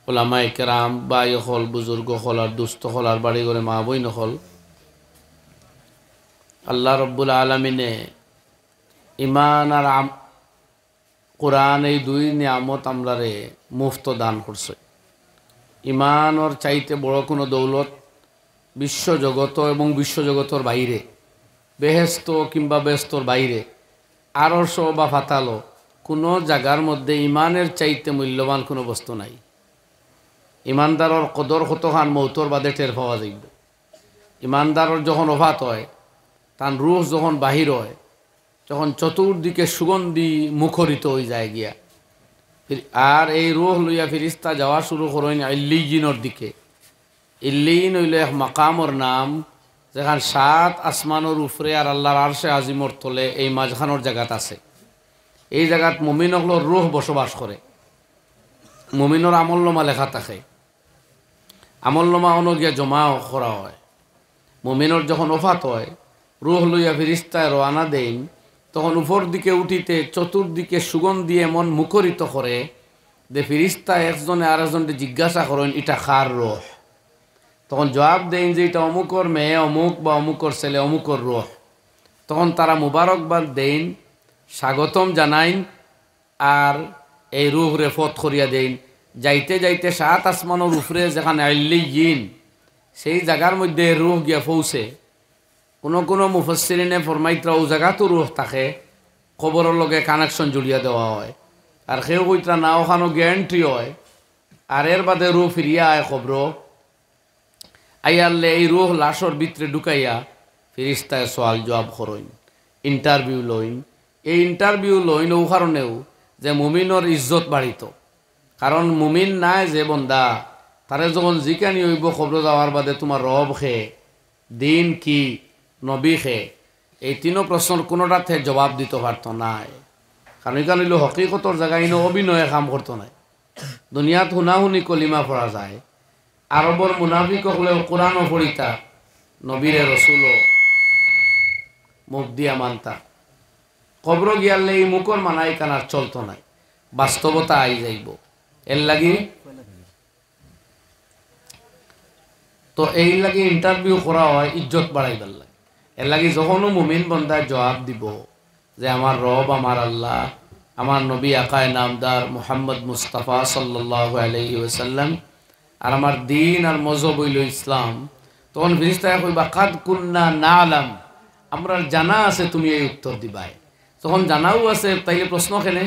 ওলামায়ে কেরাম বাই হল বুজুর্গ হল আর দুস্থ হল আর বাড়ি ঘরে মা বইন হল আল্লাহ রব্বুল আলমিনে ইমান আর কোরআন এই দুই নিয়ামত আমরারে মুফত দান করছে। ইমানর চাইতে বড় কোনো দৌলত বিশ্বজগত এবং বিশ্বজগতর বাইরে বেহেস্ত কিংবা বেহেস্তর বাইরে আরশ বা ফাতালো কোনো জায়গার মধ্যে ইমানের চাইতে মূল্যবান কোনো বস্তু নাই। ইমানদারর কদর কতখান মৌতর বাদে টের পাওয়া যাইব। ইমানদারর যখন অভাত হয় তার রূহ যখন বাহির হয় তখন চতুর্দিকে সুগন্ধি মুখরিত হয়ে যায় গিয়া। আর এই রূহ লইয়া ফিরিস্তা যাওয়া শুরু করেন ইল্লিয়িনের দিকে। ইল্লিয়িন হইল এক মাকামর নাম যেখান 7 আসমানোর উপরে আর আল্লাহর আরশে আজিমর তলে এই মাঝখানোর জায়গাত আছে। এই জায়গাত মুমিন হলোর রূহ বসবাস করে। মুমিনের আমলনামা লেখা থাকে, আমলনামা অনুগিয়া জমা করা হয়। মুমিনের যখন ওফাত হয় রূহ লইয়া ফিরিস্তায় রওনা দেন তখন উপর দিকে উঠিতে চতুর্দিকে সুগন্ধি এমন মুখরিত করে যে ফিরিস্তা একজনে আরেকজনকে জিজ্ঞাসা করেন এটা কার রূহ। তখন জবাব দেন যে এটা অমুকর মেয়ে অমুক বা অমুকর ছেলে অমুকর রূহ। তখন তারা মুবারকবাদ দেন, স্বাগতম জানাইন আর এই রূহ রেফত করিয়া দেন। যাইতে যাইতে 7 আসমানের উপরে যেখানে ইল্লিয়িন সেই জায়গার মধ্যে রূহ গিয়া পৌঁছে। কোনো মুফাসসিরিনে ফরমাইতরা ও জায়গাতো রূহ থাকে, কবরের লগে কানেকশন জুড়িয়া দেওয়া হয়। আর সেও কইতরা না ওখানো গ্যারেন্টি হয়। আর এর বাদে রূহ ফিরিয়া আয় কবর আইয়ারলে এই রূহ লাশর ভিতরে ঢুকাইয়া ফিরিস্তায় সওয়াল জবাব করইন, ইন্টারভিউ লইন। এই ইন্টারভিউ লইন ও কারণেও যে মুমিনের ইজ্জত বাড়িত। কারণ মুমিন নাই যে বন্দা তারে যখন জিকানি হইব কবর যাওয়ার বাদে তোমার রব খে, দিন কি, নবী খে, এই 3 প্রশ্নের কোনোটাতে জবাব দিতে পারত নাই। কারণ এখানে হইল হকিকতর জায়গায় ইনো অভিনয়ে কাম করতো নাই। দুনিয়াত হুনাহুনি কলিমা পড়া যায়। আরবর মুনাফিক হলেও কোরআনও পড়িতা, নবীরে রসুলও মুখ দিয়া মানতা। কবর গিয়ালে এই মুখর মানাই কানার চলতো নাই, বাস্তবতা আই যাইব। এর লাগি তো এই লাগি ইন্টারভিউ করা হয় ইজ্জত বাড়াইবার লাগে। এর লাগি যখনও মুমিন বন্দায় জবাব দিব যে আমার রব আমার আল্লাহ, আমার নবী আকায় নামদার মুহাম্মদ মুস্তাফা সাল্লাল্লাহু আলাইহি ওয়াসাল্লাম, আর আমার দিন আর মজহব হইল ইসলাম, তখন ফিরিস্তায় কইবা কাদ কুন্না নাআলাম, আমরা জানা আছে তুমি এই উত্তর দিবাই। তখন জানাও আছে তাইলে প্রশ্ন কেনে?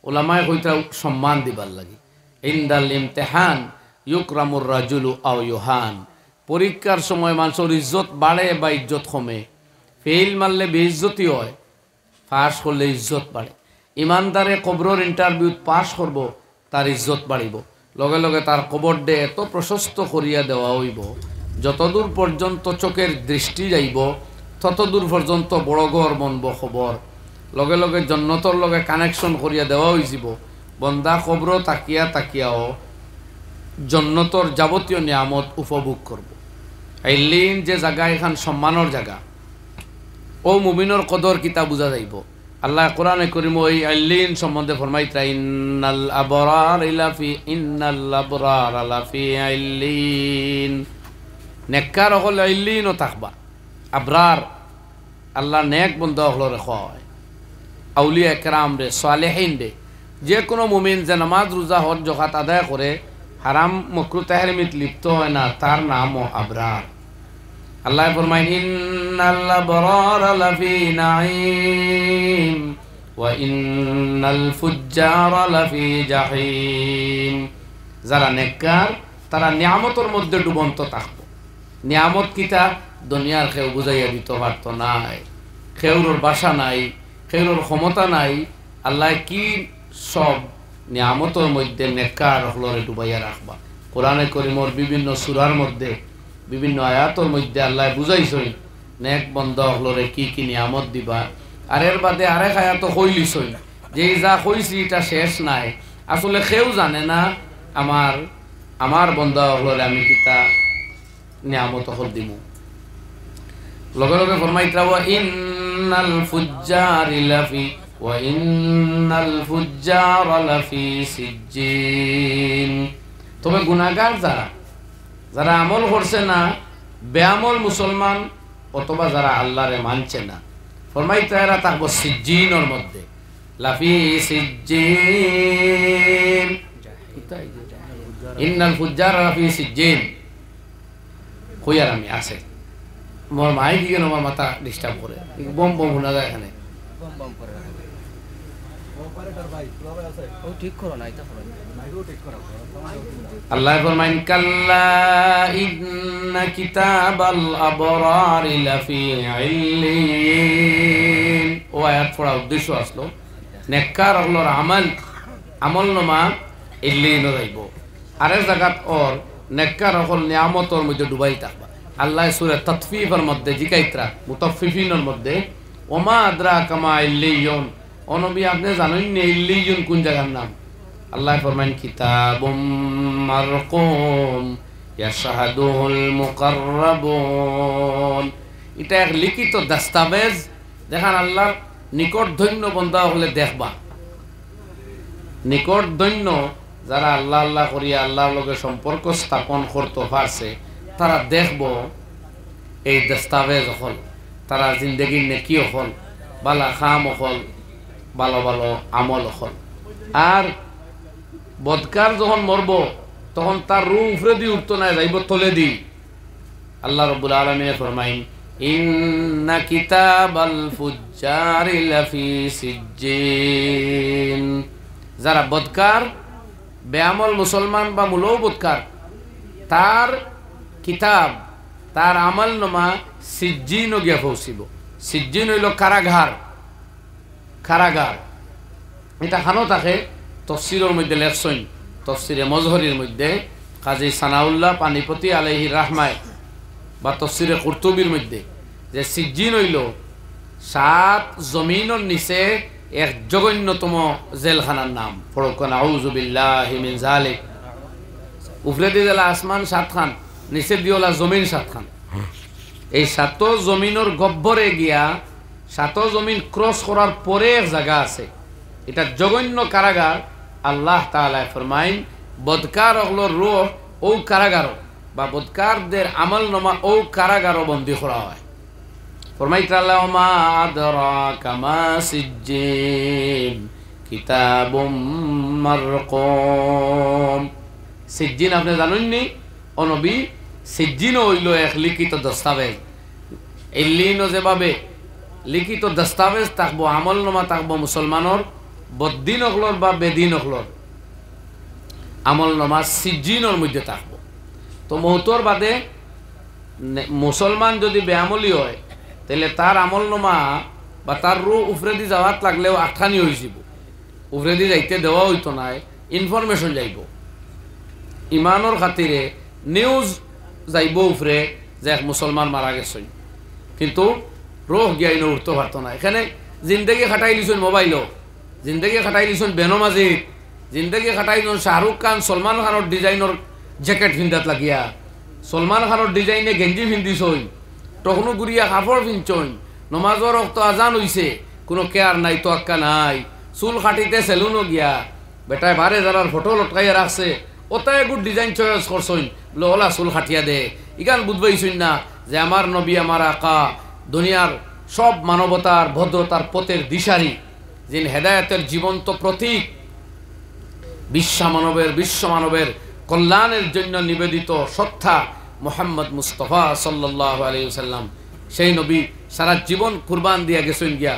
ওলামায়ে কইতা সম্মান দিবার লাগি। ইনদাল ইমতিহান ইউকরামুর রাজুলু আও ইউহান। পরীক্ষার সময় মানুষের ইজ্জত বাড়ে বা ইজ্জত কমে। ফেল মারলে বেইজ্জতি হয়, পাস করলে ইজ্জত বাড়ে। ইমানদারে কবরের ইন্টারভিউত পাস করব তার ইজ্জত বাড়িব। লগে লগে তার কবর ডে এত প্রশস্ত করিয়া দেওয়া হইব যতদূর পর্যন্ত চোখের দৃষ্টি যাইব ততদূর পর্যন্ত বড় ঘর বনব খবর। লগে লগে জন্নতর লগে কানেকশন করিয়া দেওয়া হইব। বন্দা কবর তাকিয়া তাকিয়াও জন্নতর যাবতীয় নিয়ামত উপভোগ করব। ইল্লিয়িন যে জায়গা এখান সম্মানের জায়গা, ও মুমিনের কদর কিতা বুঝা যাইব। আল্লাহ কোরআনে করিম ওই ইল্লিয়িন সম্বন্ধে ফরমাইতা ইন্নাল আবরার লাফি ইল্লিয়িন। নেককার হল ইল্লিয়িনও থাকবা। আবরার আল্লাহ নেক বন্ধা হলো রেখা হয়। আউলিয়া কেরাম রে, সালেহিন রে, যে কোনো মুমিন যে নামাজ রোজা হজ জাকাত আদায় করে হারাম মাকরুহ তাহরিমিত লিপ্ত হয় না, তার নামও আবরার। আল্লাহ ফরমায় ইন্নাল আবরারা লাফি নাঈম ওয়া ইন্নাল ফুজ্জারা লাফি জাহিম। যারা নেককার তারা নিয়ামতের মধ্যে ডুবন্ত থাকবো। নিয়ামত কিতা দুনিয়ার কেউ বুঝাইয়া দিতে পারতো নাই। কেউর বাসা নাই, কেউর ক্ষমতা নাই। আল্লাহ কি সব নিয়ামতের মধ্যে নেককার হলরে ডুবাইয়া রাখবা। কোরআনে করিমর বিভিন্ন সূরার মধ্যে বিভিন্ন আয়াতের মধ্যে আল্লাহ বুঝাইছই নেক বন্দা হলরে কি কি নিয়ামত দিবা। আর এর বাদে আরেক আয়াত কইলিছই যে যা কইছি এটা শেষ নাই। আসলে কেউ জানে না আমার বন্দা হলরে আমি কিতা নিয়ামত হল দিমু। লগে লগে ফরমাইতা ওয়া ইন্নাল ফুজ্জারি লাফি ওয়া ইন্নাল ফুজ্জারা লাফি সিজ্জিন। তবে গুনাহগার যারা যারা আমল করছে না, বেআমল মুসলমান অথবা যারা আল্লাহরে মানছে না, ফরমাইতে এরা থাকবো সিজ্জিনের মধ্যে, লাফি সিজ্জিন, ইন্নাল ফুজ্জার লাফি সিজ্জিন। কইয়ার আমি আছে মোর মাই দিকে আমার মাথা ডিস্টার্ব করে, বম বম শোনা যায় এখানে। আল্লাহ ফরমাইন কাল্লা ইন্না কিতাবাল আবরারি লাফি ইল্লিয়িন। ও আয়াত পড়া উদ্দেশ্য আসলো নেককার হলোর আমল নামা ইল্লিয়িন যাইব। আরেক জায়গাত ওর নেককার হল নিয়ামতর মধ্যে ডুবাই থাকবা। আল্লাহ সূরা তাতফিফের মধ্যে জিকাইত্রা মুতাফফিফিনের মধ্যে ওমা আদরাকা মা ইল্লিয়ুন, ও নবী আপনি জানেন না ইল্লিয়ুন কোন জায়গার নাম? আল্লাহ ফরমান কিতাবুম মারকুম ইয়াশহাদুহুল মুকাররাবুন। এটা এক লিখিত দস্তাবেজ, দেখান আল্লাহর নিকট ধন্য বন্ধা হলে দেখবা, নিকট ধন্য যারা আল্লাহ আল্লাহ করিয়া আল্লাহর লগে সম্পর্ক স্থাপন করতে পারছে তারা দেখব এই দস্তাবেজ হল, তারা জিন্দগির নেকি হল, বালা খাম হল, ভালো ভালো আমল হল। আর বদকার যখন মরব তখন তার রূহ উফরে দিয়ে উঠতো না, যাইব তলে দি। আল্লাহ রাব্বুল আলামিন ফরমাইন ইন্না কিতাবাল ফুজ্জারি লাফি সিজ্জিন। যারা বদকার বেআমল মুসলমান বা মূলও বদকার, তার কিতাব তার আমল নামা সিজ্জিন গিয়া পৌঁছিব। সিজ্জিন হইল কারাগার, কারাগার। এটা খানো থাকে তফসিরের মধ্যে লেখছেন, তফসিরে মজহরির মধ্যে কাজী সানাউল্লাহ পানিপতি আলাইহি রাহমায় বা তফসিরে কুরতুবির মধ্যে যে সিজ্জিন হইল 7 জমিনের নিচে এক জঘন্যতম জেলখানার নাম। ফরকান আউযু বিল্লাহি মিন যালিক। উপরে দিয়ে আসমান 7 খান, নিচে দিওলা জমিন 7 খান। এই 7 জমিনের গব্বরে গিয়া 7 জমিন ক্রস করার পরে এক জায়গা আছে, এটা জঘন্য কারাগার। আল্লাহ তাআলা ফরমাইন বদকার হলোর রূহ ও কারাগার বা বদকারদের আমল নামা ও কারাগার বন্দী করা হয়। ফরমাইতা আল্লাহ মা আদরাকা মা সিজ্জিন কিতাবুম মারকুম। সিজ্জিন আপনি জানেন নি ও নবী? সিজ্জিন হইল এক লিখিত দস্তাবেজ। ইল্লিয়িনও যেভাবে লিখিত দস্তাবেজ থাকবো, আমল নামা থাকবো মুসলমানের, বদ্দিন হকলর বা বেদিন হকলর আমল নামা সিজ্জিনের মধ্যে থাকবো। তো মৌতর বাদে মুসলমান যদি বেআমলি হয় তাহলে তার আমল নামা বা তার রূহ উফরেদি যাওয়াত লাগলেও আটখানি হয়ে যাব, উফরেদি যাইতে দেওয়া হইতো না, ইনফরমেশন যাইব। ইমানোর খাতিরে নিউজ যাইব উফরে যে এক মুসলমান মারা গেছে, কিন্তু রোহ গিয়াই উঠতে পারতো না। এখানে জিন্দগি খাটাই লিছুন মোবাইলও, জিন্দগি খাটাই লিছুন বেনমাজিদ, জিন্দগি খাটাই লিছুন শাহরুখ খান সলমান খানোর ডিজাইনের জ্যাকেট পিন্ধাত লাগিয়া, সলমান খানোর ডিজাইনে গেঞ্জি পিন্ধিছই, তখনও গুড়িয়া কাপড় পিনছই, নমাজর রক্ত আজান হইছে, কোনো কেয়ার নাই, তোয়াক্কা নাই, চুল কাটিতে সেলুনও গিয়া বেটায় 12,000 ফটো লটকাইয়া রাখছে, ওটাই গুড ডিজাইন চয়েস করছই, বলে ওলা চুল কাটিয়া দে। ইগান বুঝবাইছই না যে আমার নবী আমার আকা দুনিয়ার সব মানবতার ভদ্রতার পথের দিশারি, যিনি হেদায়েতের জীবন্ত প্রতীক, বিশ্ব মানবের কল্যাণের জন্য নিবেদিত সত্তা মুহাম্মদ মুস্তাফা সাল্লাল্লাহু আলাইহি ওয়াসাল্লাম, সেই নবী সারা জীবন কুরবান দিয়া গেছেন গিয়া,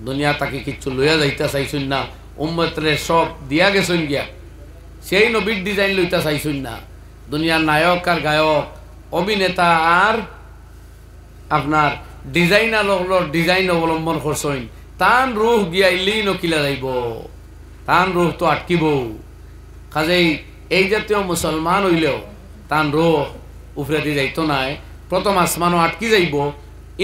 দুনিয়া তাকে কিচ্ছু লইয়া যাইতে চাইছেন না, উম্মতরে সব দিয়া গেছেন গিয়া, সেই নবীর ডিজাইন লইতে চাইছেন না। দুনিয়ার নায়ক আর গায়ক, অভিনেতা আর আপনার ডিজাইনার লোকগুলোর ডিজাইন অবলম্বন করছেন, তান রুহ গিয়া ইল্লিয়িন কিলা যাইব, তান রুহ তো আটকিব। কাজেই এই জাতীয় মুসলমান হইলেও তান রুহ উফরে দিয়ে যাইতো নাই, প্রথম আসমানও আটকি যাইব,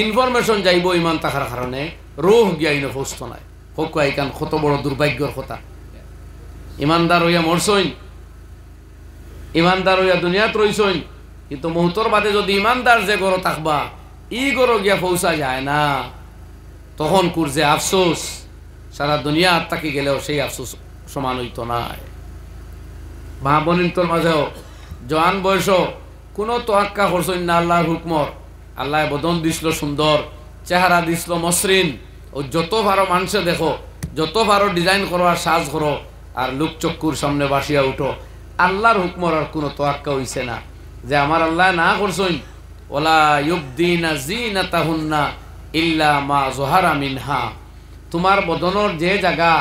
ইনফরমেশন যাইব ইমান থাকার কারণে, রুহ গিয়া ইনো পৌঁছত নাই। হোক এইখান কত বড় দুর্ভাগ্যর কথা। ইমানদার হইয়া মরছইন, ইমানদার হইয়া দুনিয়াত রইছইন, কিন্তু মুহূর্তর বাদে যদি ইমানদার যে গড় থাকবা ই গড় গিয়া পৌঁছা যায় না, তখন কুরজে আফসোস, সারা দুনিয়া থাকি গেলেও সেই আফসোস সমান হইতো নাই। মা বোনিন্তর মাঝেও জওয়ান বয়স কোনো তোয়াক্কা করছই না আল্লাহর হুকমর। আল্লাহ বদন দিছিল সুন্দর, চেহারা দিছিল মসৃণ, ও যত ভালো মানুষে দেখো, যত ভালো ডিজাইন করো আর সাজ করো আর লোক চক্ষুর সামনে বাসিয়া উঠো, আল্লাহর হুকমর আর কোনো তোয়াক্কা হইছে না। যে আমার আল্লাহ না করছই, ওলা ইউবদিনা জিনাতাহুন্না ইল্লা মা যহারা মিনহা, তোমার বদনের যে জায়গা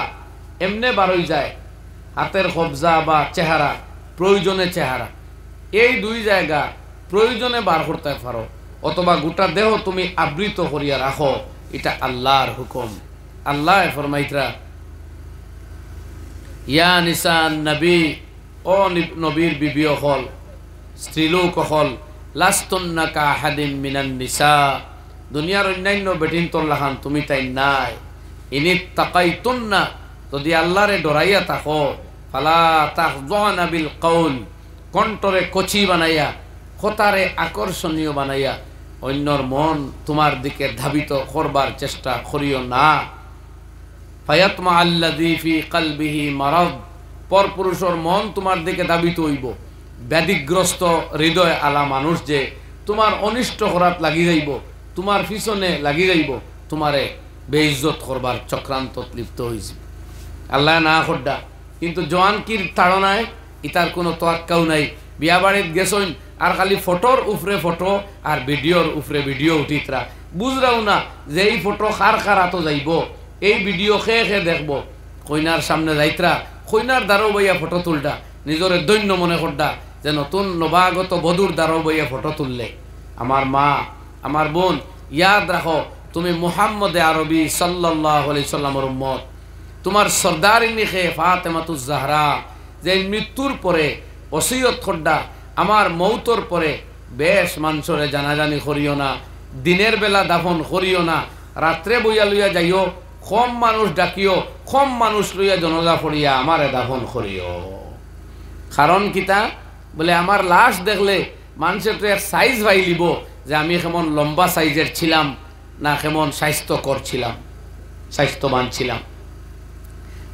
এমনে বারই যায়, হাতের কবজা বা চেহারা, প্রয়োজনে চেহারা, এই দুই জায়গা প্রয়োজনে বার করতে পারো, অথবা গোটা দেহ তুমি আবৃত করিয়া রাখো, এটা আল্লাহর হুকুম। আল্লাহ ফরমাইতরা, ইয়া নিসান নবী, ও নবীর বিবি হল, স্ত্রীলোক হল, লাস্তুন্না কা আহাদিন মিনান নিসা, দুনিয়ার অন্যান্য বেটিন তোল্লাহান তুমি তাই নাই। ইনিত তাকাইতুন্না, যদি আল্লাহরে ডরাইয়া থাকো, ফালা তাখযানা বিল কওল, কণ্ঠরে কচি বানাইয়া, কথারে আকর্ষণীয় বানাইয়া অন্যর মন তোমার দিকে ধাবিত করবার চেষ্টা করিও না। ফায়াতমা আল্লাযী ফি কলবিহি মারাদ, পরপুরুষের মন তোমার দিকে ধাবিত হইব, ব্যাধিগ্রস্ত হৃদয় আলা মানুষ যে তোমার অনিষ্ট করাত লাগি যাইব, তোমার পিছনে লাগি যাইব, তোমারে বেইজ্জত করবার চক্রান্ত লিপ্ত হয়েছে। আল্লাহ না খড্ডা, কিন্তু জওয়ানকির তাড়নায় ইতার কোনো তোয়াক্কাও নাই। বিয়া বাড়িত গেছইন আর খালি ফটোর উপরে ফটো আর ভিডিওর উপরে ভিডিও উঠিতরা, বুঝরাও না যে এই ফটো কার কার হাতো যাইব, এই ভিডিও খেয়ে খেয়ে দেখবো। কইনার সামনে যাইতরা, কইনার দ্বারও বইয়া ফটো তুলটা, নিজের দৈন্য মনে করডা যে নতুন নবাগত বধূর দ্বারও বইয়া ফটো তুললে। আমার মা, আমার বোন, ইয়াদ রাখো, তুমি মুহাম্মদে আরবি সাল্লাল্লাহু আলাইহি সাল্লামের উম্মত। তোমার সরদারিনী খে ফাতেমাতুজ জাহরা যে মৃত্যুর পরে ওসিয়ত করডা, আমার মৌতর পরে বেশ মানুষরে জানাজানি করিও না, দিনের বেলা দাফন করিও না, রাত্রে বইয়া লইয়া যাইও, কম মানুষ ডাকিও, কম মানুষ লইয়া জনজা পড়িয়া আমারে দাফন করিও। কারণ কিতা বলে, আমার লাশ দেখলে মানুষের তো এর সাইজ ভাই লিব যে আমি কেমন লম্বা সাইজের ছিলাম না কেমন স্বাস্থ্যকর ছিলাম, স্বাস্থ্যবান ছিলাম।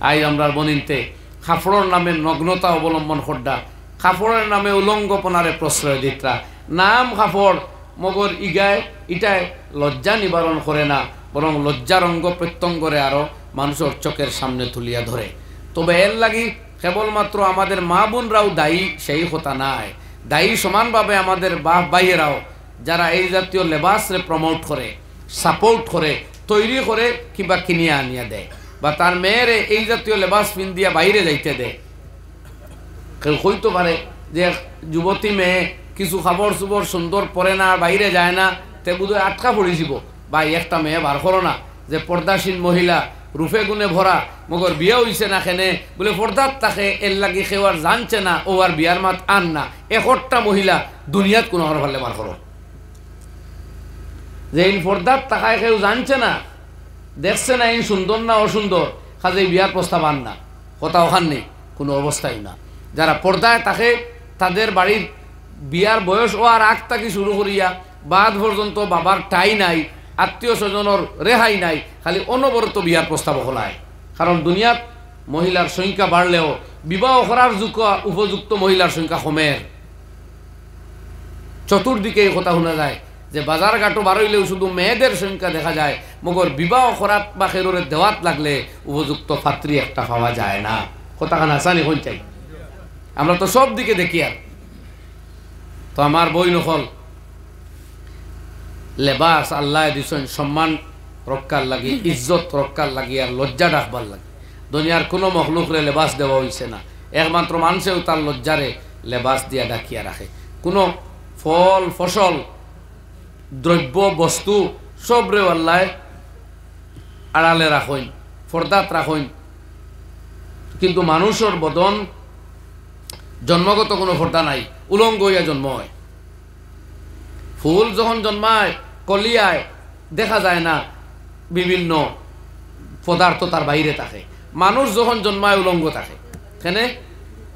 আই আমরা বনিনতে কাপড়ের নামে নগ্নতা অবলম্বন করডা, কাপড়ের নামে উলঙ্গপনারে প্রশ্রয় দিতরা। নাম কাপড় মগর ইগায় ইটায় লজ্জা নিবারণ করে না, বরং লজ্জার অঙ্গ প্রত্যঙ্গরে আরো মানুষের চোখের সামনে তুলিয়া ধরে। তবে এর লাগি কেবলমাত্র আমাদের মা বোনরাও দায়ী সেই কথা নাই, দায়ী সমানভাবে আমাদের বাপ ভাইয়েরাও, যারা এই জাতীয় লেবাসরে প্রমোট করে, সাপোর্ট করে, তৈরি করে কিংবা কিনিয়ে আনিয়া দেয়, বা তার মেয়েরে এই জাতীয় লেবাস পিন্দিয়া বাইরে যাইতে দেয়। কেউ হইতে পারে যে যুবতী মেয়ে কিছু খাবার চুবর সুন্দর পরে না, বাইরে যায় না, তে বোধহয় আটকা পড়েছিব। বা একটা মেয়ে বার করো না যে পর্দাসীন মহিলা, রূপে গুণে ভরা, মগর বিয়ে হইছে না খেনে বলে পর্দার তাকে এর লাগি কেউ আর জানছে না, ও আর বিয়ার মাত আন না, একটা মহিলা দুনিয়াত কোনো হর ভালে বার করো যে এই পর্দার তাকায় কেউ জানছে না, দেখছে না এই সুন্দর না অসুন্দর, কাজে বিয়ার প্রস্তাব আন না, কথা ওখান নেই কোনো অবস্থায় না। যারা পর্দায় তাকে তাদের বাড়ির বিয়ার বয়স ও আর আগ তাকে শুরু করিয়া বাদ পর্যন্ত বাবার ঠাই নাই, আত্মীয় স্বজনের রেহাই নাই, খালি অনবরত বিয়ার প্রস্তাব হলায়। কারণ দুনিয়াত মহিলার সংখ্যা বাড়লেও বিবাহ করার উপযুক্ত মহিলার সংখ্যা কমের। চতুর্দিকে এই কথা শোনা যায় যে বাজার ঘাটও বাড়ইলেও শুধু মেয়েদের সংখ্যা দেখা যায়, মগর বিবাহ করাত বা খেরোরে দেওয়াত লাগলে উপযুক্ত পাত্রী একটা পাওয়া যায় না। কথাখান আসানি হন চাই, আমরা তো সব দিকে দেখি। আর তো আমার বই নকল লেবাস আল্লাহ দিছেন সম্মান রক্ষার লাগি, ইজ্জত রক্ষার লাগি, আর লজ্জা রাখবার লাগে। দুনিয়ার কোনো মখলুকরে লেবাস দেওয়া হয়েছে না, একমাত্র মানুষেও তার লজ্জারে লেবাস দিয়া ডাকিয়া রাখে। কোনো ফল ফসল দ্রব্য বস্তু সবরে আল্লাহ আড়ালে রাখইন, ফর্দাত রাখইন, কিন্তু মানুষের বদন জন্মগত কোনো ফর্দা নাই, উলঙ্গ হইয়া জন্ম হয়। ফুল যখন জন্মায় কলিয়ায় দেখা যায় না, বিভিন্ন পদার্থ তার বাইরে থাকে। মানুষ যখন জন্মায় উলঙ্গ থাকে, কেনে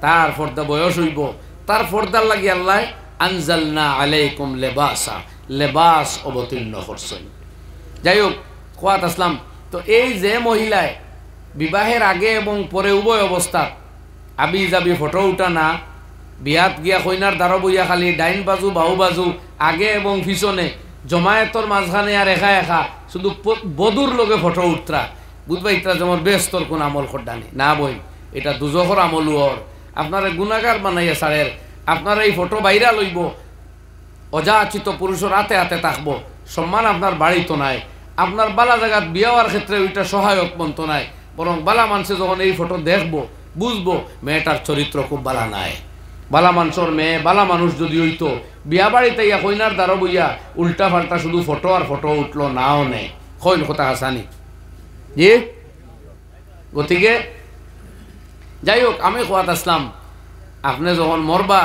তার ফর্দা বয়স হইব, তার ফর্দার লাগি আল্লাহ আনজালনা আলাইকুম লেবাসা, লেবাস অবতীর্ণ করছেন। যাই হোক, খোয়াত আসলাম। তো এই যে মহিলায় বিবাহের আগে এবং পরে উভয় অবস্থা আবি যাবি ফটো উঠা না, বিয়াত গিয়া কইনার দ্বারা বইয়া খালি ডাইন বাজু বাহু বাজু আগে এবং পিছনে জমায়েতর মাঝখানে আর একা একা শুধু বধুর লগে ফটো উঠরা বুঝবা ইতরা যেমন ব্যস্তর কোন আমল খড্ডানি না বই এটা দুজখর আমল ওর আপনারা গুনাহগার বানাইয়া সারের আপনারা এই ফটো বাইরা লইব অযাচিত পুরুষের হাতে হাতে থাকবো সম্মান আপনার বাড়ি তো নাই আপনার বালা জায়গাত বিয়া হওয়ার ক্ষেত্রে ওইটা সহায়ক মন্ত নাই বরং বালা মানুষে যখন এই ফটো দেখবো বুঝবো মেয়েটার চরিত্র খুব বালা নাই বালা মানুষের মেয়ে বালা মানুষ যদি হইতো বিয়া বাড়িতে ইয়া কইনার দ্বারা বইয়া উল্টা পাল্টা শুধু ফটো আর ফটো উঠলো নাও নেই কইন কথা হাসানি জি গতিকে যাই হোক আমি খোয়াত আসলাম আপনি যখন মরবা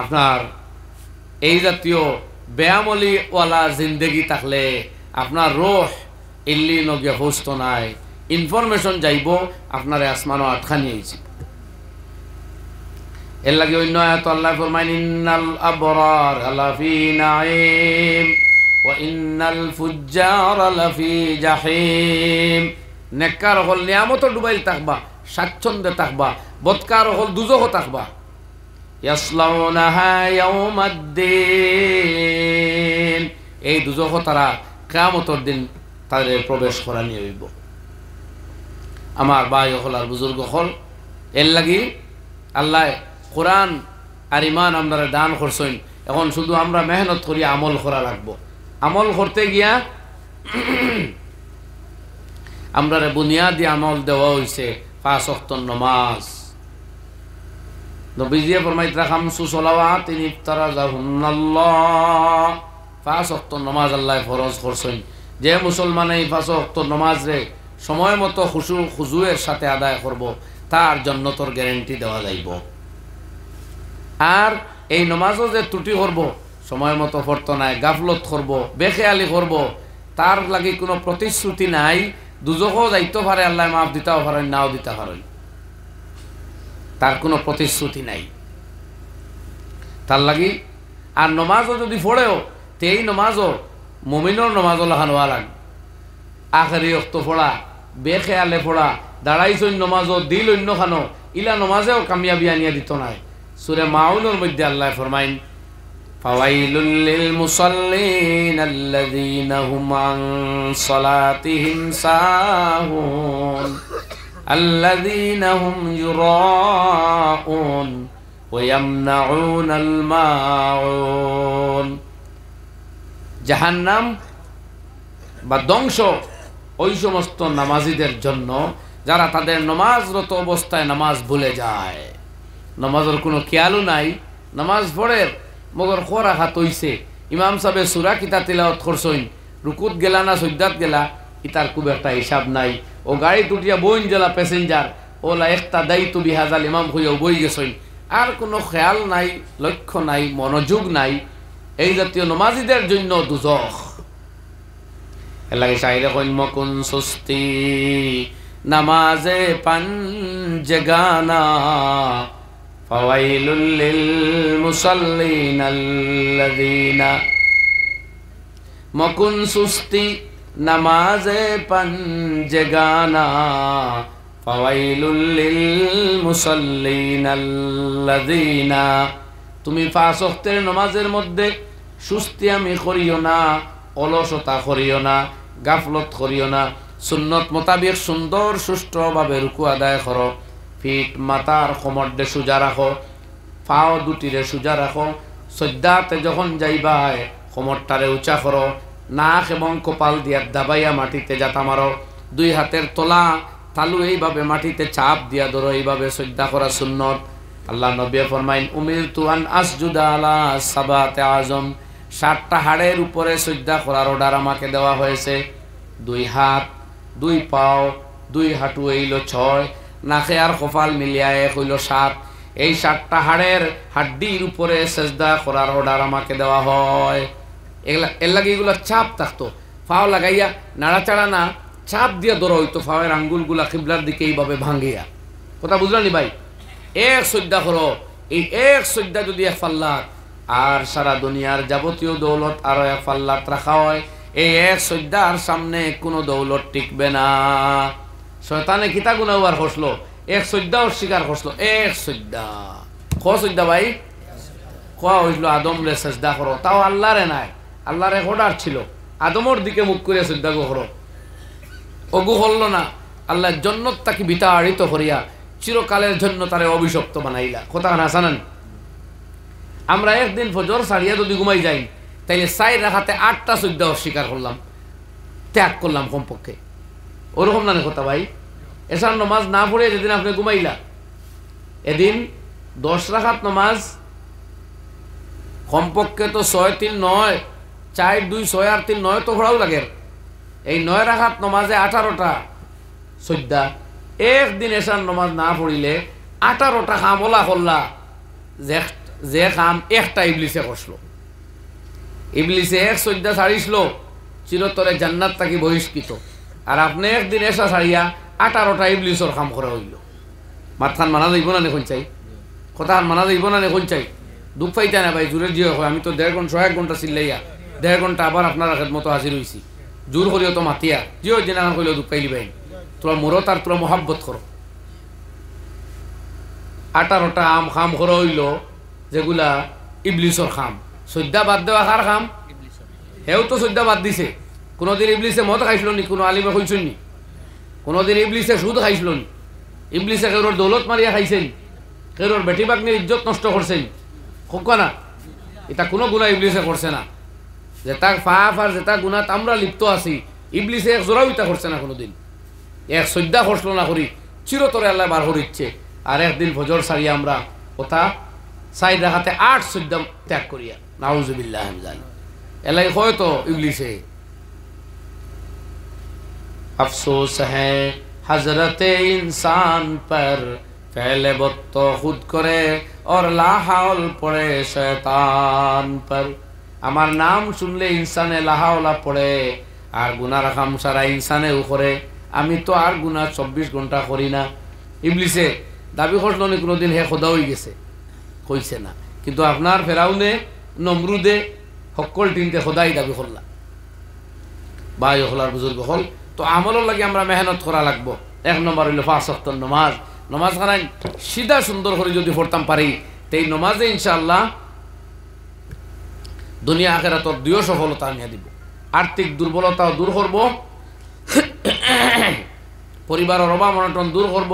আপনার এই জাতীয় বেয়ামলিওয়ালা জিন্দেগি থাকলে আপনার রোহ ইল্লি নগিয়া হোস্ত নাই ইনফরমেশন যাইব আপনার আসমানও আটখানি হয়েছে এর লাগে অন্য আয়াত আল্লাহ ফরমাইন ইন্নাল আবরার লাফি নাঈম ওয়া ইন্নাল ফুজ্জার লাফি জাহিম নেককার হল নিয়ামত ডুবাইল থাকবা স্বাচ্ছন্দ্যে থাকবা বদকার হল দুজখ থাকবা ইয়াসলাউনাহা ইয়াউমাদ্দিন এই দুজখ তারা কিয়ামতের দিন তাদের প্রবেশ করা নিয়ে হইব আমার ভাই হল আর বুজুর্গ হল এর লাগি আল্লাহ কোরআন আর ইমান আমরা দান করছেন এখন শুধু আমরা মেহনত করি আমল করা লাগবো আমল করতে গিয়া আমরা বুনিয়াদি আমল দেওয়া হয়েছে 5 ওয়াক্ত নামাজ নবীজি ফরমাইতরা খামসু সালাওয়াতিন ইফতারাজাহুন্নাল্লাহ 5 ওয়াক্ত নামাজ আল্লাহ ফরজ করছেন যে মুসলমান এই 5 ওয়াক্ত নামাজ রে সময় মতো খুজুয়ের সাথে আদায় করব তার জান্নাতের গ্যারান্টি দেওয়া যাইব আর এই নামাজও যে ত্রুটি করব সময় মতো পড়তো নাই গাফলত করব বেখেয়ালি করব তার লাগি কোনো প্রতিশ্রুতি নাই দুজখও যাইতে পারে আল্লাহ মাফ দিতেও পারেন নাও দিতে পারেন তার কোনো প্রতিশ্রুতি নাই তার লাগি আর নমাজও যদি পড়েও তেই নমাজও মুমিনের নমাজও লাগানোয়া লাগে আখেরি অক্ত পড়া বেখেয়ালে পড়া দাঁড়াইছই নমাজও দিল অন্য খানো ইলা নমাজেও কামিয়াবি আনিয়া দিত নাই সূরা মাউনের মধ্যে আল্লাহ ফরমাইন ফাওয়াইলুল লিল মুসাল্লিন আল্লাযীনা হুম আন সালাতিহিম সাহুন আল্লাযীনা হুম ইউরাউন ওয়া ইয়ামনাউনাল মাউন জাহান্নাম বা ধ্বংস ওই সমস্ত নামাজীদের জন্য যারা তাদের নামাজরত অবস্থায় নামাজ ভুলে যায় নামাজের কোনো খেয়ালও নাই নামাজ পড়ের মগর খোরা হাত হইছে ইমাম সাহেব সূরা কিতা তিলাওয়াত করছেন রুকুত গেলা না সজ্জাত গেলা ইতার খুব একটা হিসাব নাই ও গাড়ি টুটিয়া বইন জেলা প্যাসেঞ্জার ওলা একটা দায়িত্ব বিহাজাল ইমাম হইয়াও বই গেছেন আর কোনো খেয়াল নাই লক্ষ্য নাই মনোযোগ নাই এই জাতীয় নামাজীদের জন্য দুজখ এলাকে শাহিরে কইন মকুন সুস্তি নামাজে পাঞ্জগানা ফাওয়াইলুল লিল মুসাল্লিন আল্লাযীনা মকুন সুস্তি নামাজে পাঞ্জগানা ফাওয়াইলুল লিল মুসাল্লিন আল্লাযীনা তুমি 5 ওয়াক্তের নামাজের মধ্যে সুস্তি আমি করিও না অলসতা করিও না গাফলত করিও না সুন্নত মোতাবেক সুন্দর সুষ্ঠুভাবে রুকু আদায় করো ফিট মাথার কোমরডে সোজা রাখো পাও দুটিরে সোজা রাখো সজ্জাতে যখন যাইবাই কোমরটারে উঁচা করো নাক এবং কপাল দিয়া দাবাইয়া মাটিতে জাতা মারো 2 হাতের তোলা তালু এইভাবে মাটিতে চাপ দিয়া ধরো এইভাবে সজ্জা করা সুন্নত আল্লাহ নবী ফরমাইন উমিরতু আন আসজুদা আলা সাবাতে আজম 7টা হাড়ের উপরে সজ্জা করার অর্ডার আমাকে দেওয়া হয়েছে 2 হাত 2 পাও 2 হাঁটু হইল 6 নাকে আর কপাল মিলিয়া 1 হইল 7 এই 7টা হাড়ের হাড্ডির উপরে সেজদা করার অর্ডার আমাকে দেওয়া হয় এর লাগে এগুলো চাপ থাকতো পাও লাগাইয়া নাড়াচাড়া না চাপ দিয়ে ধরা হইতো পায়ের আঙ্গুলগুলা কিবলার দিকে এইভাবে ভাঙ্গিয়া কথা বুঝলানি ভাই এক সজ্জা করো এই এক সজ্জা যদি 1 ফাল্লাত আর সারা দুনিয়ার যাবতীয় দৌলত আর 1 ফাল্লাত রাখা হয় এই এক সজ্জার সামনে কোনো দৌলত টিকবে না শয়তানে কিতা গুনাহবার হসলো এক সজ্জা অস্বীকার করলো এক সজ্জা সজ্জা ভাই খোয়া হইল আদম রে সেজদা করো, তাও আল্লাহরে নাই, আল্লাহরে অর্ডার ছিল আদমর দিকে মুখ করে সেজদা করো, ওগু হল না। আল্লাহ জন্নত তাকে বিতাড়িত করিয়া চিরকালের জন্য তারে অভিশপ্ত বানাইলা। কথা হাসানান। আমরা একদিন ফজর সারিয়া যদি ঘুমাই যাই তাইলে 4 রাকাতে 8টা সজ্জা অস্বীকার করলাম, ত্যাগ করলাম কমপক্ষে। ওরকম না কথা ভাই। এসার নমাজ না পড়ে যেদিন আপনি ঘুমাইলা, এদিন 10 রাকাত নমাজ কমপক্ষে তো 6 3 9 4 2 6 আর 3 9 তো পড়াও লাগে। এই 9 রাকাত নমাজে 18টা সজ্জা। একদিন এসার নমাজ না পড়িলে 18টা কামলা করলা, যে কাম একটা ইবলিসে করলো। ইবলিসে এক সজ্জা ছাড়িছিল, চিরতরে জান্নাত তাকে বহিষ্কৃত। আর আপনি একদিন এসা ছাড়িয়া 18টা ইবলিসর কাম করা হইল। মাথান মানা যাইব না নেখন চাই, কথা মানা যাইব না নেখন চাই। দুঃখ পাইতে না ভাই, জোরে জিও হয়। আমি তো 1.5 ঘন্টা চিল্লাইয়া 1.5 ঘন্টা আবার আপনার মতো হাজির হয়েছি। জোর করিও তো মাতিয়া জিও যে না কইলেও দুঃখ পাইলি ভাই। তোরা মরত আর তোরা মোহাব্বত করো। 18টা আম খাম করা হইল, যেগুলা ইবলিসর খাম। সজ্জা বাদ দেওয়া কার খাম? হেও তো সজ্জা বাদ দিছে। কোনোদিন ইবলিসে মদ খাইছিল নি? কোনো আলিমে কইছেন নি? কোনোদিন ইবলিসে সুদ খাইছিল নি? ইবলিসে কেউর দৌলত মারিয়া খাইছেন, কেউর বেটি বাগনির ইজ্জত নষ্ট করছেন? হোক না, এটা কোনো গুণা ইবলিসে করছে না। যেটা পাপ আর যেটা গুণাত আমরা লিপ্ত আছি, ইবলিসে এক জোড়াও ইটা করছে না কোনোদিন। এক সজ্জা করছিল না করি চিরতরে আল্লাহ বার করিচ্ছে। আর একদিন ফজর সারিয়া আমরা ওটা 4 রাকাতে 8 সজ্জা ত্যাগ করিয়া নাউজুবিল্লাহ জানি এলাই হয়তো ইবলিসে। अफसोस है हजरत इंसान पर, पहले वक्त तो खुद करे और लाहौल पड़े शैतान पर। আমার নাম শুনলে ইনসানে লাহাওলা পড়ে, আর গুনার কাম সারা ইনসানে করে। আমি তো আর গুনাহ 24 ঘন্টা করি না। ইবলিসে দাবি করল না কোনোদিন হে খোদা হয়ে গেছে, কইছে না। কিন্তু আপনার ফেরাউনে নমরুদে সকল তিনটে খোদাই দাবি করলা। ভাই হলার বুজুর্গ হল তো আমলের লাগে আমরা মেহনত করা লাগবো। 1 নম্বর হইল 5 ওয়াক্ত নামাজ। নামাজ খানায় সিধা সুন্দর করে যদি পড়তাম পারি, তো এই নামাজে ইনশাআল্লাহ দুনিয়া আখিরাতর দুইও সফলতা আনিয়া দিব। আর্থিক দুর্বলতাও দূর করব, পরিবারের অভাব অনটন দূর করব,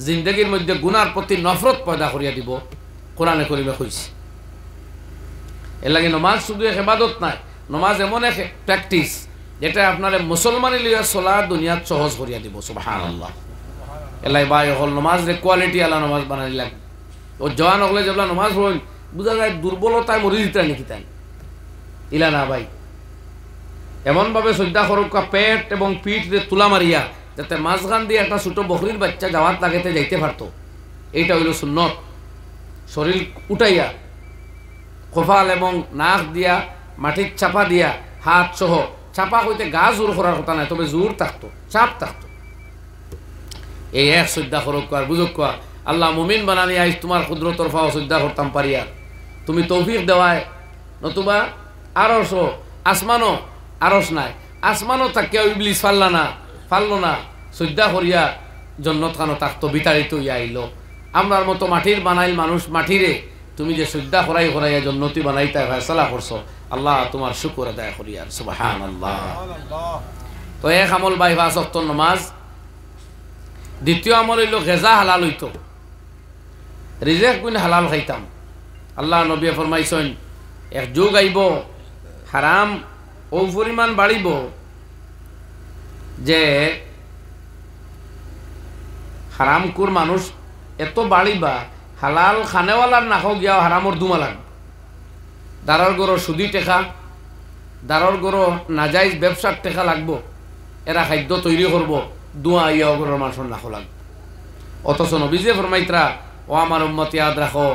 জিন্দগির মধ্যে গুনার প্রতি নফরত পয়দা করিয়া দিব। কোরআনে করিমে কইছে। এর লাগে নামাজ শুধু এক ইবাদত নাই, নামাজ এমন এক প্র্যাকটিস যেটা আপনার মুসলমানি লিয়া চলা দুনিয়াত সহজ করিয়া দিব। সুবহানাল্লাহ। এলাই ভাই হল নামাজ রে কোয়ালিটি আলা নামাজ বানাই লাগে। ও জওয়ান হলে যেগুলা নামাজ হইল বুঝা যায় দুর্বলতায় মরি দিতে নাকি তাই ইলা না ভাই। এমনভাবে সজ্জা করুকা পেট এবং পিঠ রে তুলা মারিয়া যাতে মাঝখান দিয়ে একটা ছোট বকরির বাচ্চা যাওয়ার লাগাতে যাইতে পারতো। এইটা হইল সুন্নত। শরীর উঠাইয়া কপাল এবং নাক দিয়া মাটির চাপা দিয়া হাত সহ, চাপা হইতে গা জোর করার কথা নাই, তবে জোর থাকতো, চাপ থাকতো। এই এক সজ্জা করুক আর বুঝুক আল্লাহ মুমিন বানানি আইস তোমার ক্ষুদ্র তরফাও সজ্জা করতাম পারিয়া তুমি তৌফিক দেওয়ায়। নতুবা আরস আসমানও আরস নাই, আসমানও তাকেও ইবলিস ফাললো না সজ্জা করিয়া জন্নত খানো থাকতো, বিতাড়িত ইয়া আইল। আমরার মতো মাটির বানাইল মানুষ মাটিরে তুমি যে সজ্জা করাইয়া জন্নতি বানাইতে ফয়সালা করছো, আল্লাহ তোমার শুকর আদায় করি। আর সুবহানাল্লাহ। তো এক আমল ভাই 5 ওয়াক্ত নামাজ। দ্বিতীয় আমল হইল গেজা হালাল হইতো, রিজেক গুণ হালাল খাইতাম। আল্লাহ নবী ফরমাইছেন এক যুগ আইব হারাম ও পরিমাণ বাড়িব যে হারামকুর মানুষ এত বাড়িবা হালাল খানেওয়ালার নাকও গিয়াও হারামর দুমা লাগবে। দারর গরো সুদি টেকা, দারর গরো নাজাইজ ব্যবসার টেকা লাগবো। এরা খাদ্য তৈরি করবো, দুয়া ইয়া গরোর মানুষের নাকও লাগবে। অথচ নবীজে ফরমাইতরা ও আমার উম্মত ইয়াদ রাখো,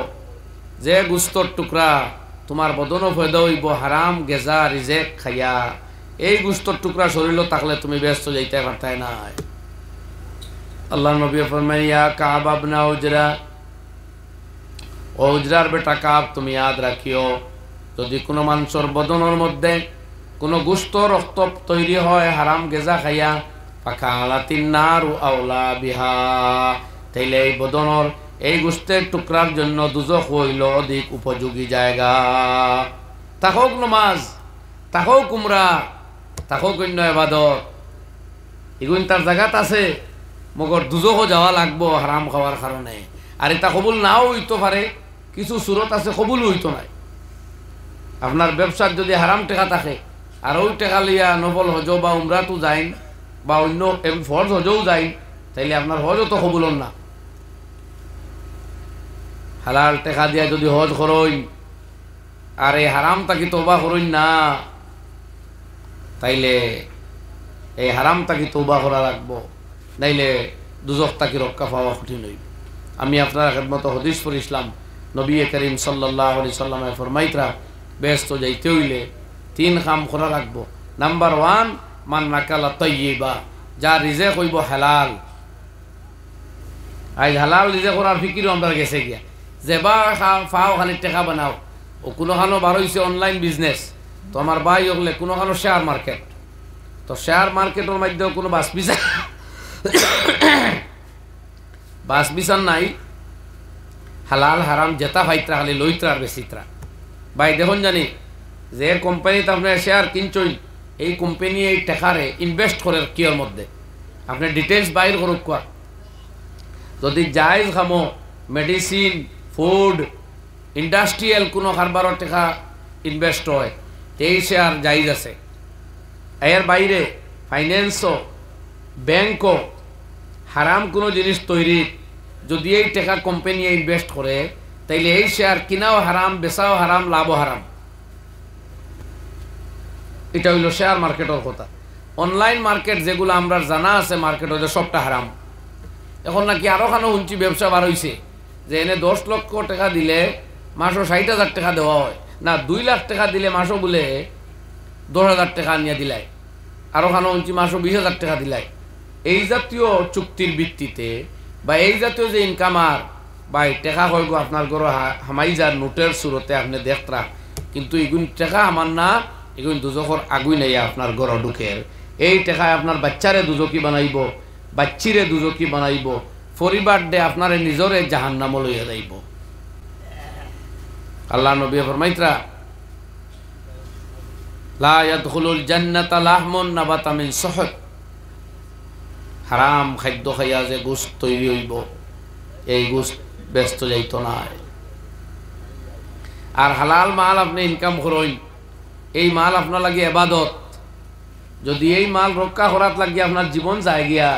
যে গুস্তর টুকরা তোমার বদনও ফয়দা হইব হারাম গেজা রিজেক খাইয়া, এই গুস্তর টুকরা শরীর থাকলে তুমি ব্যস্ত যাইতে পারতাই নাই। আল্লাহ নবী ফরমাইয়া কাব আবনা উজরা, ও উজরার বেটা কাব তুমি ইয়াদ রাখিও, যদি কোনো মানুষের বদনের মধ্যে কোনো গুস্ত রক্ত তৈরি হয় হারাম গেজা খাইয়া, ফাকালাতিন নারু আওলা বিহা, তাইলে এই বদনের এই গোস্তের টুকরার জন্য দুজখ হইল অধিক উপযোগী জায়গা। তাহোক নমাজ, তাহোক উমরা, তাহোক অন্য ইবাদত, এগুলো তার জায়গাত আছে, মগর দুজখও যাওয়া লাগবো হারাম খাওয়ার কারণে। আর এটা কবুল নাও হইতে পারে, কিছু সুরত আছে কবুল হইতো নাই। আপনার ব্যবসার যদি হারাম টেকা থাকে আর ওই টেকা লিয়া নফল হজ বা উমরাতো যাইন বা অন্য ফরজ হজও যাইন, তাইলে আপনার হজও তো কবুল না। হালাল টেকা দিয়া যদি হজ করইন আর এই হারাম তাকি তওবা করইন না, তাইলে এই হারাম তাকি তওবা করা লাগবো, নাইলে দুজখ তাকি রক্ষা পাওয়া কঠিন হইব। আমি আপনার খেদমত হাদিস পড়িছিলাম, নবী করিম সাল্লাল্লাহু আলাইহি সাল্লামে ফরমাইতরা বেহেশত যাইতে হইলে 3 কাম করা লাগবো। নাম্বার 1, মান নাকালা তাইয়্যিবা, যা রিজেক হইব হালাল। আজ হালাল রিজেক করার ফিকিরও আমরা গেছে গিয়া, যেবা ফাও খালি টাকা বানাও। ও কোনোখানো বার হইছে অনলাইন বিজনেস, তো আমার ভাই হলে কোনোখানো শেয়ার মার্কেট, তো শেয়ার মার্কেটের মাধ্যমে কোনো বাস বিচার নাই। হালাল হারাম জেতা ভাইত্রা খালি লইত্রা আর বেশিত্রা। ভাই দেখুন জানি যে কোম্পানিতে আপনার শেয়ার কিনছই, এই কোম্পানি এই টাকারে ইনভেস্ট করে কিয়র মধ্যে আপনি ডিটেলস বাইর করুক কোয়া। যদি জায়জ খামো মেডিসিন, ফুড, ইন্ডাস্ট্রিয়াল কোনো কারবারের টাকা ইনভেস্ট হয়, এই শেয়ার জায়জ আছে। এর বাইরে ফাইন্যান্সও, ব্যাংকও হারাম কোনো জিনিস তৈরি যদি এই টাকা কোম্পানি ইনভেস্ট করে, তাইলে এই শেয়ার কিনাও হারাম, বেচাও হারাম, লাভও হারাম। এটা হইল শেয়ার মার্কেটের কথা। অনলাইন মার্কেট যেগুলো আমরা জানা আছে মার্কেট হইলে সবটা হারাম। এখন নাকি আরো খানো শুনছি ব্যবসা বার হইছে যে এনে 10 লক্ষ টাকা দিলে মাসও 60,000 টাকা দেওয়া হয়, না 2 লাখ টাকা দিলে মাসও বলে 10,000 টাকা নিয়ে দিলাই, আরো খানো শুনছি মাসও 20,000 টাকা দিলাই। এই জাতীয় চুক্তির ভিত্তিতে বা এই জাতীয় যে ইনকামার বা টাকা হইব আপনার ঘরে হামাইজার নোটের সুরতে আপনি দেখতরা, কিন্তু এগুন টাকা আমার না, এগুন দুজখর আগুই নাই আপনার ঘর ঢুকের। এই টাকায় আপনার বাচ্চারে দুজকি বানাইব, বাচ্চিরে দুজকি বানাইব, পরিবার দে আপনারে নিজরে জাহান্নাম লইয়া যাইব। আল্লাহ নবী ফরমাইতরা লা ইয়াদখুলুল জান্নাতা লাহমুন নাবাতা মিন সুহত, হারাম খাদ্য খাইয়া যে গোশত তৈরি হইব এই গোশত ব্যস্ত যাইত না। আর হালাল মাল আপনি ইনকাম করইন, এই মাল আপনার লাগে ইবাদত। যদি এই মাল রক্ষা করার লাগে আপনার জীবন যায় গিয়া,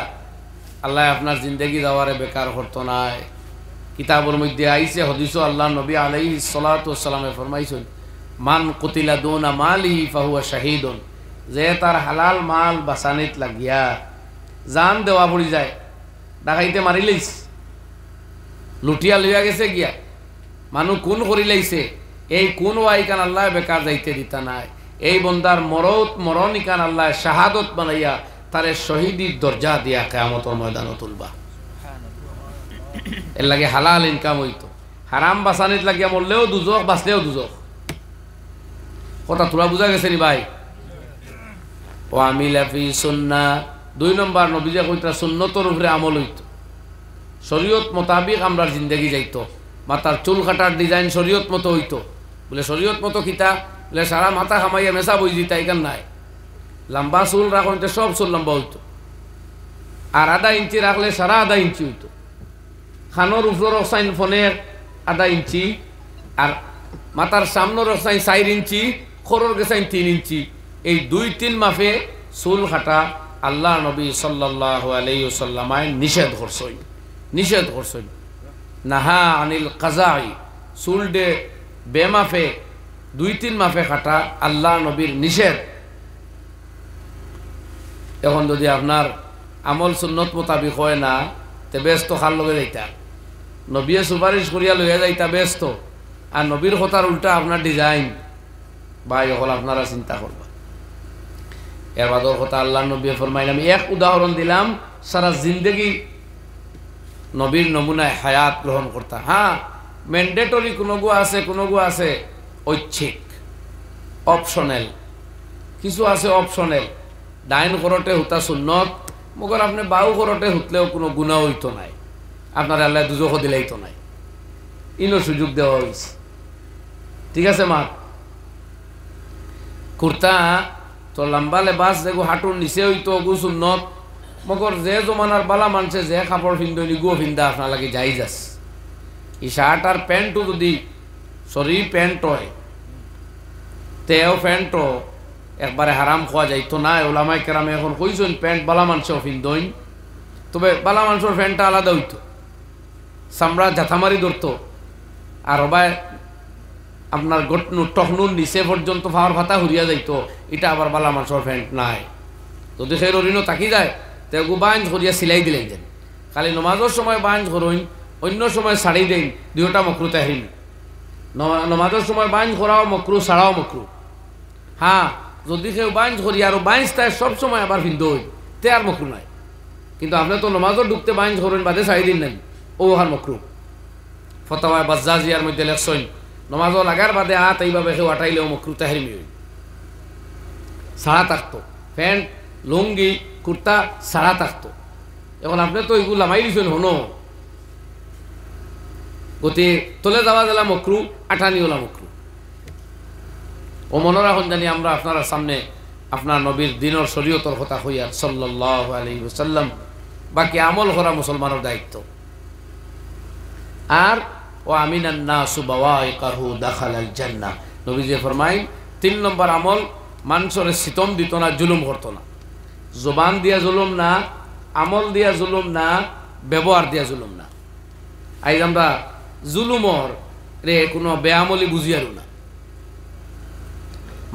আল্লাহ আপনার জিন্দগি যাওয়ারে বেকার করতো নাই। কিতাবের মধ্যে আইছে হাদিসও আল্লাহ নবী আলাইহিস সালাতু ওয়াস সালামে ফরমাইছেন, মান কুতিলা দুনা মালিহি ফাহুয়া শাহীদুন, যে তার হালাল মাল বাঁচানিত লাগিয়া জান দেওয়া পড়ি যায়, ডাকাইতে মারি লাইছে, লুটিয়া লইয়া গেছে গিয়া, মানুষ কোন করি লাইছে, এই কোন ওয়াইকান আল্লাহ বেকার যাইতে দিতা নাই। এই বন্দার মরণ ইকান আল্লাহ শাহাদত বানাইয়া তারে শহীদির দরজা দিয়া কিয়ামতের ময়দানে তুলবা। এর লাগে হালাল ইনকাম হইতো, হারাম বাঁচানিত লাগিয়া মরলেও দুজখ, বাঁচলেও দুজখ। কথা তোরা বুঝা গেছে নি ভাই? ও আমিলা ফি সুন্নাহ, 2 নম্বর নবীজি কইতা সুন্নতর উপরে আমল হইতো, শরীয়ত মোতাবিক আমরা জিন্দগি যাইতো। মাথার চুল কাটার ডিজাইন শরীয়ত মতো হইতো, বলে শরীয়ত মতো কিতা, বলে সারা মাথা খামাইয়া মেসা বই দিতা, এখান নাই। লম্বা চুল রাখতে সব চুল লম্বা হইতো, আর 1/2 ইঞ্চি রাখলে সারা 1/2 ইঞ্চি হইতো। খানোর উপর রসাইন ফোনের 1/2 ইঞ্চি, আর মাথার সামনের রসাইন 4 ইঞ্চি, খোরর গেছাইন 3 ইঞ্চি। এই 2-3 মাফে চুল কাটা আল্লাহ নবী সাল্লাল্লাহু আলাইহি ওয়াসাল্লাম নিষেধ করছেন। নাহা আনিল কাজাই, চুল ডে বেমাফে 2-3 মাফে কাটা আল্লাহ নবীর নিষেধ। এখন যদি আপনার আমল সুন্নত মোতাবিক হয় না, তে ব্যস্ত খাল লগে যাইতা, নবীয়ে সুপারিশ করিয়া লইয়া যাইতা ব্যস্ত, আর নবীর কথার উল্টা আপনার ডিজাইন, বা এখন আপনারা চিন্তা করবা। এর বাদর কথা আল্লাহ নবী ফরমাইলেন, আমি এক উদাহরণ দিলাম, সারা জিন্দগি নবীর নমুনায় হায়াত গ্রহণ করতা। হ্যাঁ, ম্যান্ডেটরি কোনো গো আছে ঐচ্ছিক, অপশনাল কিছু আছে, অপশনাল। ডাইন করতে হুতা সুন্নত, মগর আপনি বাউ করতে হুতলেও কোনো গুণা হইতো নাই। আপনার আল্লাহ দুজখ দিলেই তো নাই, ইনো সুযোগ দেওয়া হয়েছে। ঠিক আছে মা, কুর্তা তো লম্বা লেবাস যেগু হাঁটুর নিচে হইতো গু সুন্নত, মগর যে জমানার বালা মানছে যে কাপড় পিন্ধলি গু পিন্ধা আপনার লাগে যাই যাস। এই শার্ট আর প্যান্টও যদি শরীর প্যান্ট হয়, তেও প্যান্টও একবারে হারাম খাওয়া যাইতো না। ওলামাই কেরামে এখন কইছেন প্যান্ট বালা মানুষও পিন্ধইন, তবে বালা মানুষের প্যান্টটা আলাদা হইতো, চামড়া ঝাঁথামারি ধরতো, আর হবায় আপনার টকনুর নিচে পর্যন্ত ফাওয়ার ফাতা হরিয়া যাইতো। এটা আবার বালা মানুষের প্যান্ট নাই। যদি সেই ঋণও থাকি যায় তেগু বাঞ্জ করিয়া সিলাই দিলেন দেন, খালি নমাজের সময় বাঞ্জ করইন, অন্য সময় শাড়ি দেন, দুইটা মকরু তাহিন। নমাজের সময় বাঞ্জ করাও মকরু, ছাড়াও মকরু। হ্যাঁ, যদি কেউ বাঞ্জ করি আর বাঞ্জ তাই সবসময় আবার পিন্ধই তে আর মকরু নাই। কিন্তু আপনি তো নমাজও ঢুকতে বাঞ্জ করেন, বাদে শাড়ি দিন নেন, ও আর মকরু। ফতোয়া বাজ্জাজিয়ার মধ্যে লেখছেন নমাজও লাগার বাদে হাত এইভাবে কেউ আটাইলেও মকরু তাহরিমি হই। ছাড়া থাকতো প্যান্ট লুঙ্গি কুর্তা ছাড়া থাকতো। এখন আপনি তো এগুলো লামাই দিচ্ছেন হনো, গতি তলে যাওয়া গেলা মকরু, আটানি ওলা মকরু। ও মনে রাখুন জানি আমরা আপনার সামনে আপনার নবীর দিনের শরীয়তর কথা হইয়া সাল্লাল্লাহু আলাইহি ওয়াসাল্লাম। বাকি আমল করা মুসলমানের দায়িত্ব। আর ও আমিনান নাসু বাওয়াইকাহু দাখালাল জান্নাহ, নবীজি ফরমাইন 3 নম্বর আমল, মানুষের সিতম দিত না, জুলুম করতো না। জবান দিয়া জুলুম না, আমল দিয়া জুলুম না, ব্যবহার দিয়া জুলুম না। আজ আমরা জুলুমর রে কোনো বেআমলি বুঝিয়ারও না,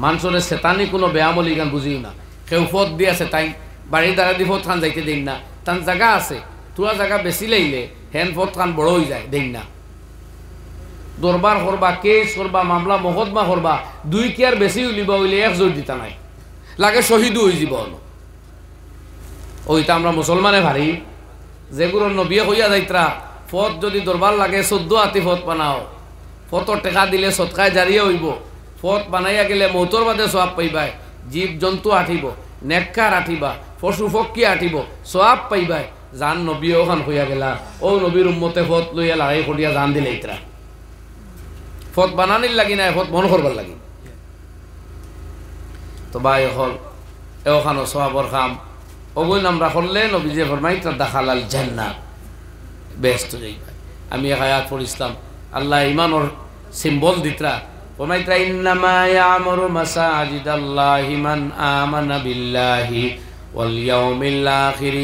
মানুষের সেতানি কোনো বেআমলি গান বুঝিও না। কেউ ফত দিয়েছে তাই বাড়ির দ্বারা দি ফত খান যাইতে দেন না, তার জায়গা আছে, তোরা জায়গা বেশি লাইলে হেন ফত খান বড় হয়ে যায়, দেন না। দরবার করবা, কেস করবা, মামলা মকদ্দমা করবা, 2 কি আর বেশি উলিবা হইলে 1 জোর দিতা নাই, লাগে শহীদও হয়ে যাব। ওইটা আমরা মুসলমানে ভারি, যেগুলো নবিয়ে হইয়া যাইত্রা ফত যদি দরবার লাগে 14 হাতি ফত বানাও, ফতর টেকা দিলে সৎকায় জারিয়ে হইব, ফত বানাইয়া গেলে মৌতর বাদে সওয়াব পাইবাই, জীব জন্তু আঠিব, নেককার আঠিবা, পশু পক্ষী আঠিব, সওয়াব পাইবাই। জান নবী ওখান হইয়া গেলা, ও নবীর উম্মতে ফত লইয়া লড়াই করিয়া জান দিলে ইতরা ফত বানানির লাগি না, ফত মন করবার লাগি। তো ভাই হল এখানো সওয়াবর কাম ওগুন আমরা করলে নবীজি ফরমাইতা দাখালাল জান্নাহ, বেহেশত যাইবা। আমি এক আয়াত পড়িছিলাম, আল্লাহ ইমানের সিম্বল দিতরা ফরমাইতা ইন্নামা ইয়ামুরু মাসাজিদাল্লাহি মান আমানা বিল্লাহি ওয়াল ইয়াউমিল আখির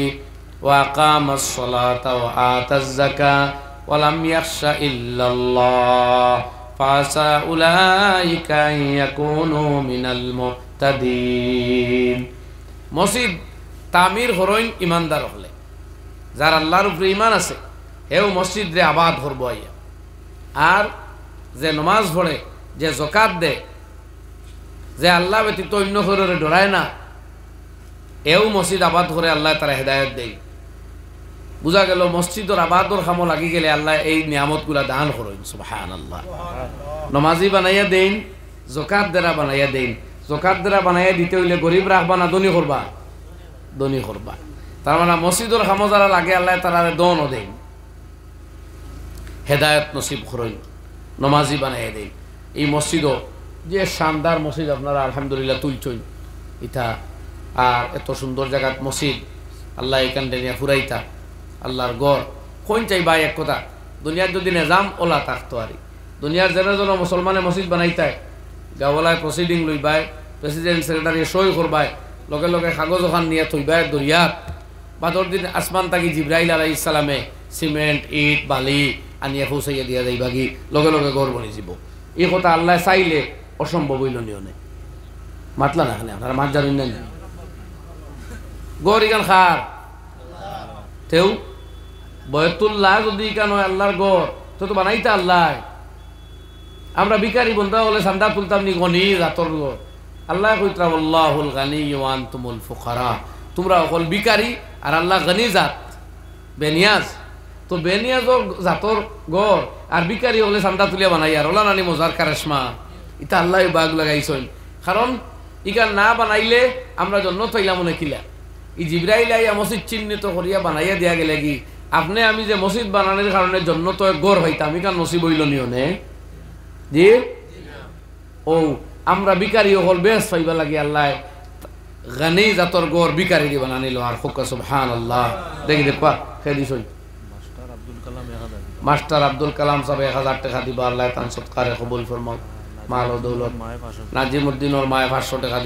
ওয়া আকামাস সালাতা ওয়া আতাজ যাকাত ওয়া লাম ইয়াখশা ইল্লাল্লাহ ফাসা উলাইকা ইয়াকুনু মিনাল মুহতাদিন। মসজিদ তামির হরইন ইমানদার হলে, যার আল্লাহর উপরে ইমান আছে হেও মসজিদ রে আবাদ করবো আইয়া। আর যে নমাজ পড়ে, যে যাকাত দেয়, যে আল্লাহ ব্যতীত অন্য কাউরে ডরায় না, এও মসজিদ আবাদ করে আল্লাহ তারা হেদায়েত দেয়। বুঝা গেল মসজিদর আবাদর কামো লাগি গেলে আল্লাহ এই নিয়ামতগুলা দান করেন। সুবহানাল্লাহ। নমাজি বানাইয়া দেন, যাকাত দেরা বানাইয়া দেন। যাকাত দেরা বানাইয়া দিতে হইলে গরিব রাখবা না ধনী করবা? ধনী করবা। তার মানে মসজিদর কামো যারা লাগে আল্লাহ তারা দনও দেন, হেদায়েত নসিব করেন, নমাজি বানাইয়া দেন। এই মসজিদও যে শানদার মসজিদ আপনারা আলহামদুলিল্লাহ তুলছেন, ইটা আর এত সুন্দর জায়গাত মসজিদ আল্লাহ এখান নিয়ে ফুরাইতা আল্লাহর গড় কোন চাইবা। এক কথা, দুনিয়ার যদি নিজাম ওলা থাকতো আর দুনিয়ার যেন যেন মুসলমানে মসজিদ বানাইতায়, গাওয়ালায় প্রসিডিং লইবাই, প্রেসিডেন্ট সেক্রেটারি সই করবাই, লগে লগে কাগজ ওখান নিয়ে থইবাই দরিয়াত। বাদর দিন আসমান তাকি জিব্রাইল আলাইহিস সালামে সিমেন্ট ইট বালি আনিয়া পৌঁছাইয়া দিয়া যাইবাগি, লগে লগে ঘর বনি যাব। এই কথা আল্লাহ চাইলে অসম্ভব হইল নিয়নে। মাতলা না খানে আপনারা মাত জানেন না, গড় ইকান খার তেও বয়তুল্লাহ যদি ইকান হয় আল্লাহর গড়, তো বানাইতা আল্লাহ। আমরা ভিখারি বন্ধা হলে চান্দা তুলতাম নি গনি রাতর গড়। আল্লাহ কইতরা আল্লাহুল গানি ওয়া আনতুমুল ফুকারা, তোমরা হল ভিখারি আর আল্লাহ গনি জাত বেনিয়াজ। তো বেনিয়াজর জাতর গড় আর ভিখারি হলে চান্দা তুলিয়া বানাই আর ওলা নানি মজার কারেশমা। ইতা আল্লাহ বাগ লাগাইছেন, কারণ ইকান না বানাইলে আমরা জন্য তৈলা মনে কিলা। ই জিব্রাইল আইয়া মসজিদ চিহ্নিত করিয়া বানাইয়া দিয়া গেলে কি আপনি আমি যে মসজিদ বানানোর কারণে জন্য তো গড় হইতাম আমি কার নসিব হইল নিও নে জি ও আমরা বিকারি হল বেশ পাইবা লাগি আল্লাহ গানি জাতর গড় বিকারি দি বানানিল আর হুক্কা সুবহানাল্লাহ দেখি দেখবা খেদি সই মাস্টার আব্দুল কালাম সাহেব 1000 টাকা দিবা আল্লাহ তান সৎকারে কবুল ফরমাও মাল ও দৌলত নাজিমউদ্দিন ওর মায়ে 500 টাকা